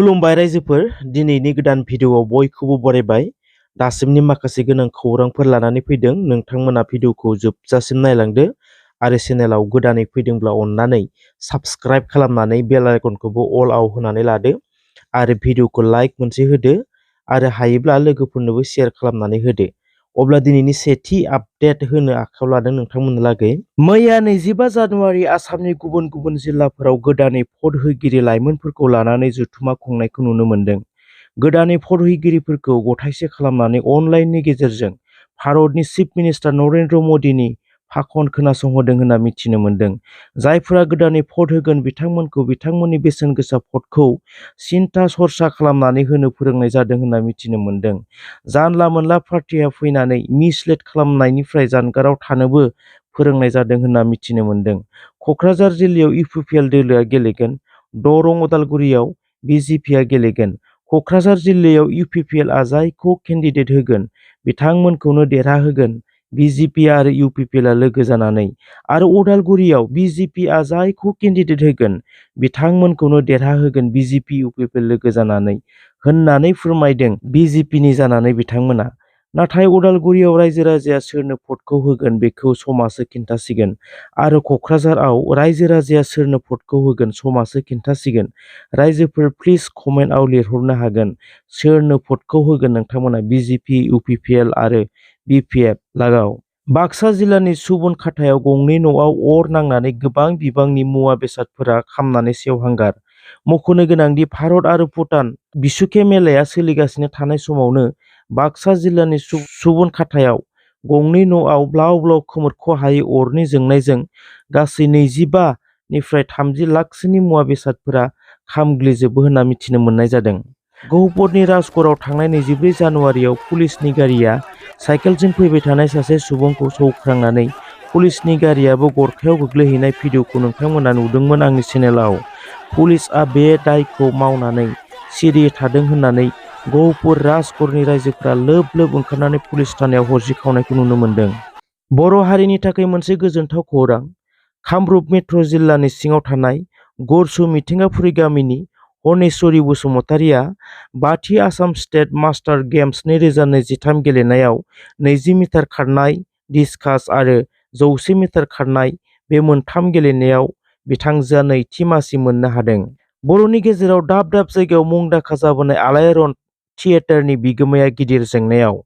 खुलुमबाय रायजोफोर दिनैनि गोदान भिडिअआव बयखौबो बरायबाय दासिमनि माखासे गोनां खौरांफोर लानानै फैदों नोंथांमोना भिडिअखौ जोबजासिम नायलांदो आरो चेनेलाव गोदानै फैदोंब्ला अन्नानै साबस्क्राइब खालामनानै बेल आइकनखौबो अल आव होनानै लादो आरो भिडिअखौ लाइक मोनसे होदो आरो हायोब्ला लोगोफोरनोबो शेयार खालामनानै होदो अब्ला दिनैनि सेथि आपडेट होनो आखायाव लादों नोंथांमोननो लागै मैया 25 जानुवारि आसामनि गुबुन गुबुन जिल्लाफोराव गोदानै भट होगिरि लाइमोनफोरखौ लानानै जथुमा खुंनायखौ नुनो मोन्दों। गोदानै भट होगिरिफोरखौ गथायसे खालामनानै अनलाइननि गेजेरजों भारतनि चिफ मिनिस्टार नरेन्द्र मदिनि भाषण खोनासंहोदों होनना मिथिनो मोन्दों। जायफोरा गोदानै भट होगोन बिथांमोनखौ बिथांमोननि बेसेन गोसा भटखौ सिन्था सरसा खालामनानै होनो फोरोंनाय जादों होनना मिथिनो मोन्दों। जानला मोनला पार्टिया फैनानै मिसलेट खालामनायनिफ्राय जानगाराव थानोबो फोरोंनाय जादों होनना मिथिनो मोन्दों। क'क्राझार जिल्लायाव इउपिपिएल दोलोआ गेलेगोन। दरं उदालगुरियाव बिजेपिआ गेलेगोन। क'क्राझार जिल्लायाव इउपिपिएलआ जायखौ केन्डिडेट होगोन बिथांमोनखौनो देरहाहोगोन बिजेपि आरो इउपिपिएलआ लोगो जानानै आरो उदालगुरियाव बिजेपिआ जायखौ केन्डिडेट होगोन बिथांमोनखौनो देरहाहोगोन बिजेपि इउपिपिएल लोगो जानानै होननानै फोरमायदों बिजेपिनि जानानै बिथांमोना। नाथाय उदालगुरियाव रायजो राजाया सोरनो भटखौ होगोन बेखौ समासो खिन्थासिगोन आरो क'क्राझाराव रायजो राजाया सोरनो भटखौ होगोन समासो खिन्थासिगोन। रायजोफोर प्लिज कमेन्टआव लिरहरनो हागोन सोरनो भटखौ होगोन नोंथांमोना बिजेपि इउपिपिएल आरो बिपिएफ लागाव। बाक्सा जिल्लानि सुबनखाथायाव गंनै न'आव अर नांनानै गोबां बिबांनि मुवा बेसादफोरा खामनानै सेवहांगार। मख'नो गोनांदि भारत आरो भुटान बिसुखे मेलाया सोलिगासिनो थानाय समावनो बाक्सा जिल्लानि सुबनखाथायाव गंनै न'आव ब्लाव ब्लाव खोमोरख' हायै अरनि जोंनायजों गासै 25 निफ्राय 30 लाखसोनि मुवा बेसादफोरा खामग्लिजोबो होनना मिथिनो मोननाय जादों। गहपुरनि राजगड़आव थांनाय 24 जानुवारियाव पुलिसनि गारिया साइकेलजों फैबाय थानाय सासे सुबुंखौ सौख्रांनानै पुलिसनि गारियाबो गरखायाव गोग्लैहैनाय भिडिअखौ नोंथांमोना नुदोंमोन आंनि चेनेलाव। पुलिसआ बे दायखौ मावनानै सिरियै थादों होननानै गहपुर राजगड़नि रायजोफोरा लोब लोब ओंखारनानै पुलिस थानायाव हरजिखावनायखौ नुनो मोन्दों। बर' हारिनि थाखाय मोनसे गोजोनथाव खौरां। कामरुप मेट्र' जिल्लानि सिङाव थानाय गरसु मिथिंगाफुरि गामिनि हनेस्वरी बसुमतारीया 5थि आसाम स्टेट मास्टार गेम्स 2023 गेलेनायाव 20 मिटार खारनाय, डिस्कास आरो 100 मिटार खारनाय बे मोनथाम गेलेनायाव बिथांजोआ नैथि मासि मोननो हादों। बर'नि गेजेराव दाब दाब जायगायाव मुंदांखा जाबोनाय आलायारन थियेटारनि बिगोमाया गिदिर जेंनायाव।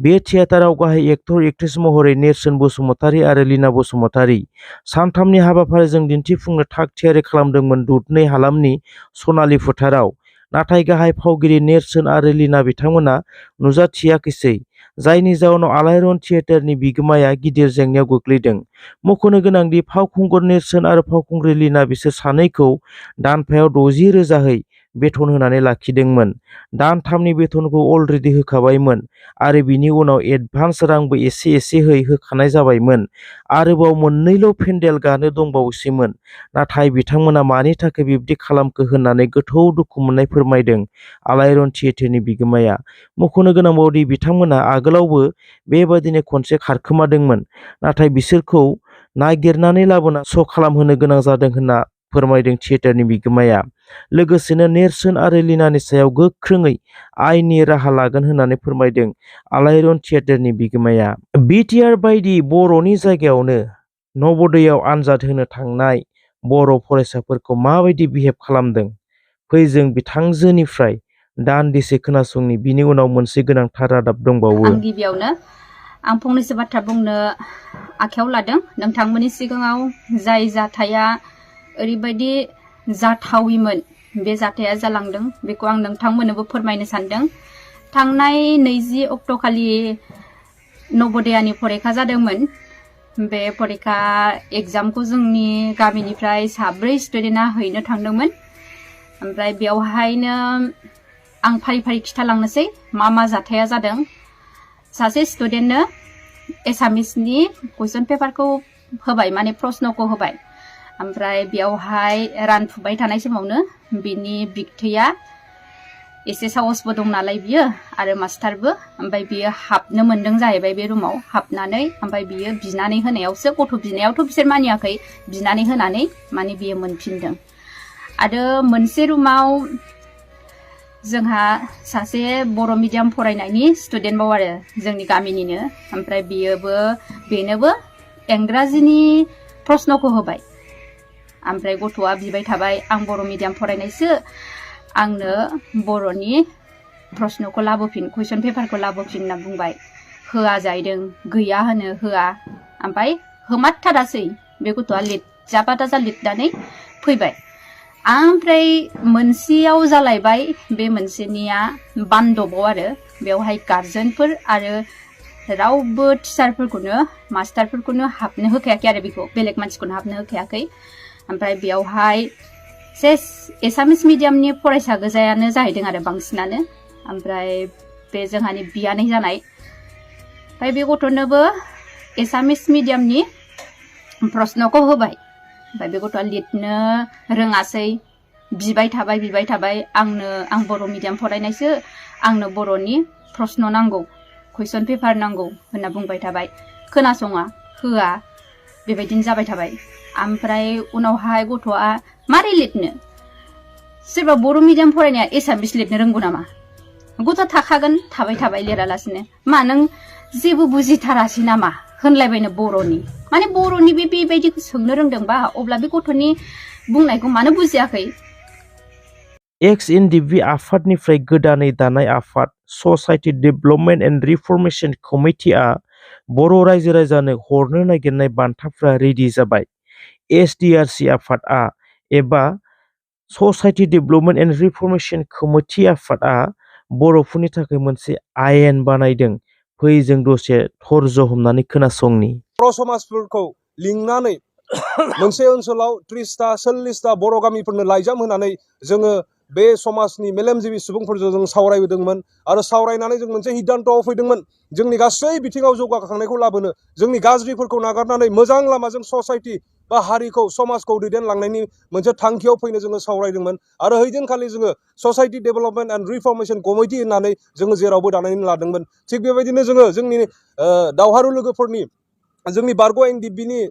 बे थियेटाराव गाहाय एक्टर एक्ट्रेस महरै नेरसोन बसुमतारी आरो लीना बसुमतारी सानथामनि हाबाफारिजों दिन्थिफुंनो थाग थियारि खालामदोंमोन दुधनै हालामनि सनालि फोथाराव। नाथाय गाहाय फावगिरि नेरसोन आरो लीना बिथांमोना नुजाथियाखैसै जायनि जाउनाव आलायारन थियेटारनि बिगोमाया गिदिर जेंनायाव गोग्लैदों। मख'नो गोनांदि फावखुंगुर नेरसोन आरो फावखुंग्रि लीना बिसोर सानैखौ दानफायाव 60,000 बेथन होनानै लाखिदोंमोन। दानथामनि बेथनखौ अलरेडि होखाबायमोन आरो बिनि उनाव एडभान्स रांबो एसे एसेहै होखानाय जाबायमोन। आरोबाव मोननैल' पेन्डेल गानो दंबावोसैमोन। नाथाय बिथांमोना मानि थाखाय बिब्दि खालामखो होननानै गोथौ दुखु मोननाय फोरमायदों आलायारन थियेटारनि बिगोमाया। मख'नो गोनांबावदि बिथांमोना आगोलावबो बेबादिनो खनसे खारखोमादोंमोन नाथाय बिसोरखौ नागिरनानै लाबोना श' खालामहोनो गोनां जादों होनना फोरमायदों थियेटारनि बिगोमाया। लोगोसेनो नेरसोन आरो लीनानि सायाव गोख्रोङै आयेननि राहा लागोन होननानै फोरमायदों आलायारन थियेटारनि बिगोमाया। बिटिआर बायदि बर'नि जायगायावनो नवोदयआव आनजाद होनो थांनाय बर' फरायसाफोरखौ माबायदि बिहेभ खालामदों फै जों बिथांजोनिफ्राय दान्दिसे खोनासंनि बिनि उनाव मोनसे गोनांथार रादाब दंबावो। आं गिबियावनो आं फंनैसो बाथ्रा बुंनो आखायाव लादों नोंथांमोननि सिगाङाव जाय जाथाया ओरैबायदि जाथाविमोन बे जाथाया जालांदों बेखौ आं नोंथांमोननोबो फोरमायनो सानदों। थांनाय 20 अक्ट'खालि नवोदयानि फरिखा जादोंमोन। बे फरिखा एग्जामखौ जोंनि गामिनिफ्राय 4 स्टुडेन्टआ हैनो थांदोंमोन। ओमफ्राय बेवहायनो आं फारि फारि खिथालांनोसै मा जाथाया जादों। सासे स्टुडेन्टनो एसामिसनि कुइसन पेपारखौ होबाय माने प्रश्नखौ होबाय। ओमफ्राय बेवहाय रानफुबाय थानाय समावनो बिनि बिगथैया एसे साहसबो दं नालाय बियो आरो मास्टारबो ओमफ्राय बियो हाबनो मोनदों जाहैबाय बे रुमाव। हाबनानै ओमफ्राय बियो बिनानै होनायावसो गथ' बिनायावथ' बिसोर मानियाखै बिनानै होनानै माने बियो मोनफिनदों। आरो मोनसे रुमाव जोंहा सासे बर' मिडियाम फरायनायनि स्टुडेन्ट बाव आरो जोंनि गामिनिनो ओमफ्राय बेनोबो इंराजिनि प्रश्नखौ होबाय ओमफ्राय गथ'आ बिबाय थाबाय आं बर' मिडियाम फरायनायसो आंनो बर'नि प्रश्नखौ लाबोफिन कुइसन पेपारखौ लाबोफिन होनना बुंबाय होआ जाहैदों गैया होनो होआ ओमफ्राय होमारथारासै बे गथ'आ जाबादाजा लिरनानै फैबाय ओमफ्राय मोनसेयाव जालायबाय बे मोनसेनिया बान्दबाव आरो बेवहाय गार्जेनफोर आरो रावबो टिचारफोरखौनो मास्टारफोरखौनो हाबनो होखायाखै आरो बेखौ बेलेग मानसिखौनो हाबनो होखायाखै ओमफ्राय बेयावहाय सेस एसामिस मिडियामनि फरायसा गोजायानो जाहैदों आरो बांसिनानो ओमफ्राय बे जोंहानि बियानै जानाय ओमफ्राय बे गथ'नोबो एसामिस मिडियामनि प्रश्नखौ होबाय ओमफ्राय बे गथ'आ लिरनो रोङासै बिबाय थाबाय आं बर' मिडियाम फरायनायसो आंनो बर'नि प्रश्न नांगौ कुइसन पेपार नांगौ होनना बुंबाय थाबाय खोनासङा होआ बेबायदिनो जाबाय थाबाय ओमफ्राय उनावहाय गथ'आ मारै लिरनो सोरबा बर' मिडियाम फरायनाया एसामिस लिरनो रोंगौ नामा गथ'आ थाखागोन थाबाय लिरालासिनो मा नों जेबो बुजिथारासै नामा होनलायबायनो बर'नि माने बर'नि बेबायदिखौ सोंनो रोंदोंबा अब्ला बे गथ'नि बुंनायखौ मानो बुजियाखै एक्स एनडिबि आफादनिफ्राय गोदानै दानाय आफाद ससाइटि डेभेलपमेन्ट एन्ड रिफर्मेशन कमिटिआ बर' रायजो राजानो हरनो नागिरनाय बान्थाफ्रा रेडि जाबाय एसडिआरसि आफादआ एबा society development and reformation committee आफादआ बर'फोरनि थाखाय मोनसे आयेन बानायदों फै जों दसे धर्ज हमनानै खोनासंनि बर' समाजफोरखौ लिंनानै मोनसे ओनसोलाव 30टा 40टा बर' गामिफोरनो लाइजाम होनानै जोङो बे समाजनि मेलेमजिबि सुबुंफोरजों जों सावरायबोदोंमोन आरो सावरायनानै जों मोनसे हिदान्थ'आव फैदोंमोन जोंनि गासै बिथिङाव जौगाखांनायखौ लाबोनो जोंनि गाज्रिफोरखौ नागारनानै मोजां लामाजों ससाइटि बा हारिखौ समाजखौ दैदेनलांनायनि मोनसे थांखियाव फैनो जोङो सावरायदोंमोन आरो हैदिनखालि जोङो society development and reformation committee होननानै जोङो जेरावबो दानानै लादोंमोन थिग बेबायदिनो जोङो जोंनि दावहारु लोगोफोरनि जोंनि बारग' एनडिबिनि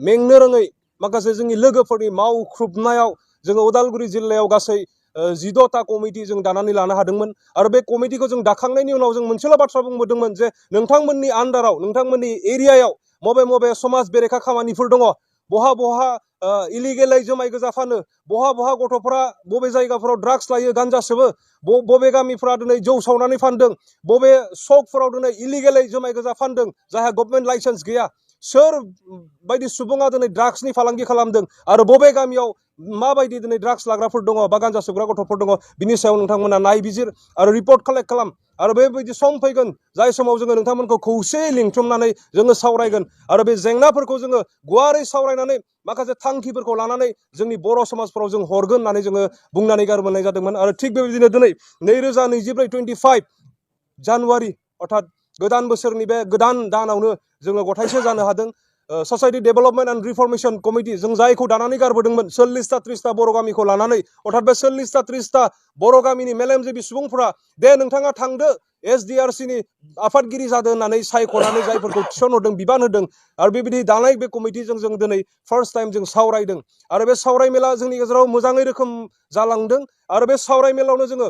मेंनो रोङै माखासे जोंनि लोगोफोरनि मावख्रुबनायाव जोङो उदालगुरि जिल्लायाव गासै 14टा कमिटि जों दानानै लानो हादोंमोन आरो बे कमिटिखौ जों दाखांनायनि उनाव जों मोनसेल' बाथ्रा बुंबोदोंमोन जे नोंथांमोननि आन्डाराव नोंथांमोननि एरियायाव मबे समाज बेरेखा खामानिफोर दङ बहा इलिगेलै जुमाय गोजा फानो बहा गथ'फोरा बबे जायगाफोराव ड्राग्स लायो गान्जा सोबो बबे गामिफोरा दिनै जौ सावनानै फानदों बबे सकफोराव दिनै इलिगेलै जुमाय गोजा फानदों जायहा गभर्नमेन्ट लाइसेन्स गैया सोर बायदि सुबुङा दिनै ड्राग्सनि फालांगि खालामदों आरो बबे गामियाव माबायदि दिनै ड्राग्स लाग्राफोर दङ बा गान्जा सोबग्रा गथ'फोर दङ बिनि सायाव नोंथांमोना नायबिजिर आरो रिपर्ट कालेक्ट खालाम आरो बेबायदि सम फैगोन जाय समाव जोङो नोंथांमोनखौ खौसेयै लिंथुमनानै जोङो सावरायगोन आरो बे जेंनाफोरखौ जोङो गुवारै सावरायनानै माखासे थांखिफोरखौ लानानै जोंनि बर' समाजफोराव जों हरगोन होननानै जोङो बुंनानै गारबोनाय जादोंमोन आरो थिग बेबायदिनो दिनै 2024 जानुवारि अर्थात गोदान बोसोरनि बे गोदान दानावनो जोङो गथायसे जानो हादों society development and reformation committee जों जायखौ दानानै गारबोदोंमोन 40टा 30टा बर' गामिखौ लानानै अर्थात बे 40टा 30टा बर' गामिनि मेलेमजिबि सुबुंफोरा दे नोंथाङा थांदो एसडिआरसिनि आफादगिरि जादों होननानै सायख'नानै जायफोरखौ थिसनहरदों बिबान होदों आरो बेबायदि दानाय बे कमिटिजों जों दिनै फार्स्ट टाइम जों सावरायदों आरो बे सावरायमेला जोंनि गेजेराव मोजाङै रोखोम जालांदों आरो बे सावरायमेलावनो जोङो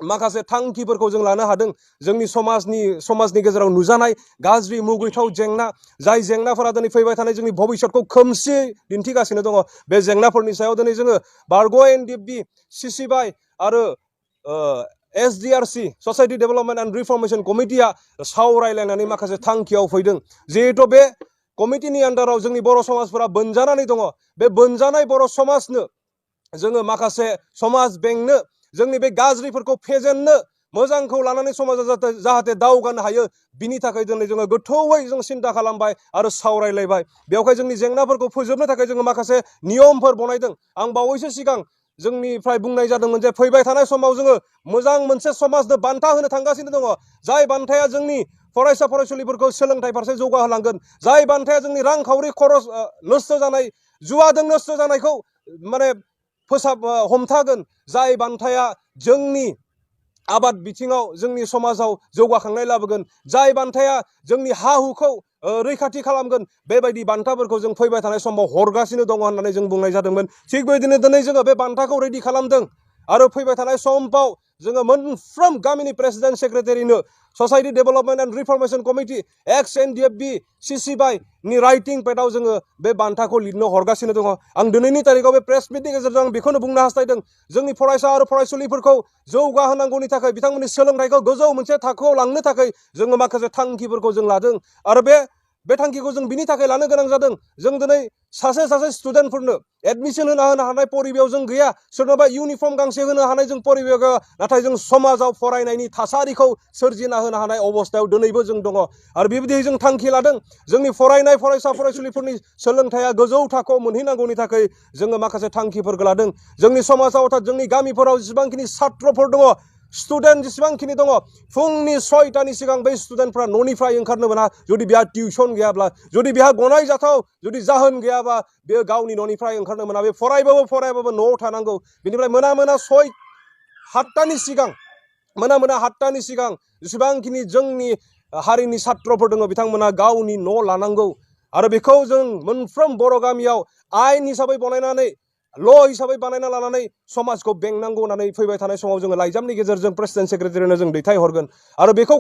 माखासे थांखिफोरखौ जों लानो हादों जोंनि समाजनि गेजेराव नुजानाय गाज्रि मुगैथाव जेंना जाय जेंनाफोरा दिनै फैबाय थानाय जोंनि भबिष्यतखौ खोमसियै दिन्थिगासिनो दङ बे जेंनाफोरनि सायाव दिनै जोङो बारग' एनडिबि सिसिबाइ आरो एसडिआरसि ससाइटि डेभेलपमेन्ट एन्ड रिफर्मेशन कमिटिया सावरायलायनानै माखासे थांखियाव फैदों जिहेथु बे कमिटिनि आन्डाराव जोंनि बर' समाजफोरा बोनजानानै दङ बे बोनजानाय बर' समाजनो जोङो माखासे समाज बेंनो जोंनि बे गाज्रिफोरखौ फेजेननो मोजांखौ लानानै समाजा जाहाथे दावगानो हायो बिनि थाखाय दिनै जोङो गोथौयै जों सिन्था खालामबाय आरो सावरायलायबाय बेवहाय जोंनि जेंनाफोरखौ फोजोबनो थाखाय जोङो माखासे नियमफोर बनायदों आं बावैसो सिगां जोंनिफ्राय बुंनाय जादोंमोन जे फैबाय थानाय समाव जोङो मोजां मोनसे समाजनो बान्था होनो थांगासिनो दङ जाय बान्थाया जोंनि फरायसा फरायसुलिफोरखौ सोलोंथाइ फारसे जौगाहोलांगोन जाय बान्थाया जोंनि रांखावरि खरस नस्थ' जानाय जुवाजों नस्थ' जानायखौ माने हमथागोन जाय बान्थाया जोंनि आबाद बिथिङाव जोंनि समाजाव जौगाखांनाय लाबोगोन जाय बान्थाया जोंनि हा हुखौ रैखाथि खालामगोन बेबायदि बान्थाफोरखौ जों फैबाय थानाय समाव हरगासिनो दङ होननानै जों बुंनाय जादोंमोन थिग बेबायदिनो दिनै जोङो बे बान्थाखौ रेडि खालामदों आरो फैबाय थानाय समाव जोङो मोनफ्रोम गामिनि प्रेसिडेन्ट सेक्रेटारिनो society development and reformation committee ex NDFB सिसिबाइ नि राइटिं पेडआव जोङो बे बान्थाखौ लिरनो हरगासिनो दङ। आं दिनैनि तारिखाव बे प्रेस मिटनि गेजेरजों आं बेखौनो बुंनो हास्थायदों जोंनि फरायसा आरो फरायसुलिफोरखौ जौगाहोनांगौनि थाखाय बिथांमोननि सोलोंथाइखौ गोजौ मोनसे थाखोआव लांनो थाखाय जोङो माखासे थांखिफोरखौ जों लादों आरो बे थांखिखौ जों बिनि थाखाय लानो गोनां जादों। जों दिनै सासे स्टुडेन्टफोरनो एडमिसन होनो हानाय परिबेयाव जों गैया, सोरनोबा इउनिफर्म गांसे होनो हानाय जों परिबेयाव गैया, नाथाय जों समाजाव फरायनायनि थासारिखौ सोरजिना होनो हानाय अबस्थायाव दिनैबो जों दङ आरो बेबायदि जों थांखि लादों। जोंनि फरायनाय फरायसा फरायसुलिफोरनि सोलोंथाइया गोजौ थाखोआव मोनहैनांगौनि थाखाय जोङो माखासे थांखिफोरखौ लादों। जोंनि समाजाव अर्थात जोंनि गामिफोराव जेसेबांखिनि छात्रफोर दङ, स्टुडेन्ट जेसेबांखिनि दङ, फुंनि 6टानि सिगां बै स्टुडेन्टफ्रा न'निफ्राय ओंखारनो मोना। जुदि बेहा टिउसन गैयाब्ला, जुदि बेहा गनायजाथाव जुदि जाहोन गैयाबा बे गावनि न'निफ्राय ओंखारनो मोना। बे फरायबाबो न'आव थानांगौ। बेनिफ्राय मोना 7टानि सिगां मोना 7टानि सिगां जेसेबांखिनि जोंनि हारिनि छात्रफोर दङ बिथांमोना गावनि न' लानांगौ आरो बेखौ जों मोनफ्रोम बर' गामियाव आयेन हिसाबै बनायनानै ल' हिसाबै बानायना लानानै समाजखौ बेंनांगौ होननानै फैबाय थानाय समाव जोङो लाइजामनि गेजेरजों प्रेसिडेन्ट सेक्रेटारिनो जों दैथायहरगोन आरो बेखौ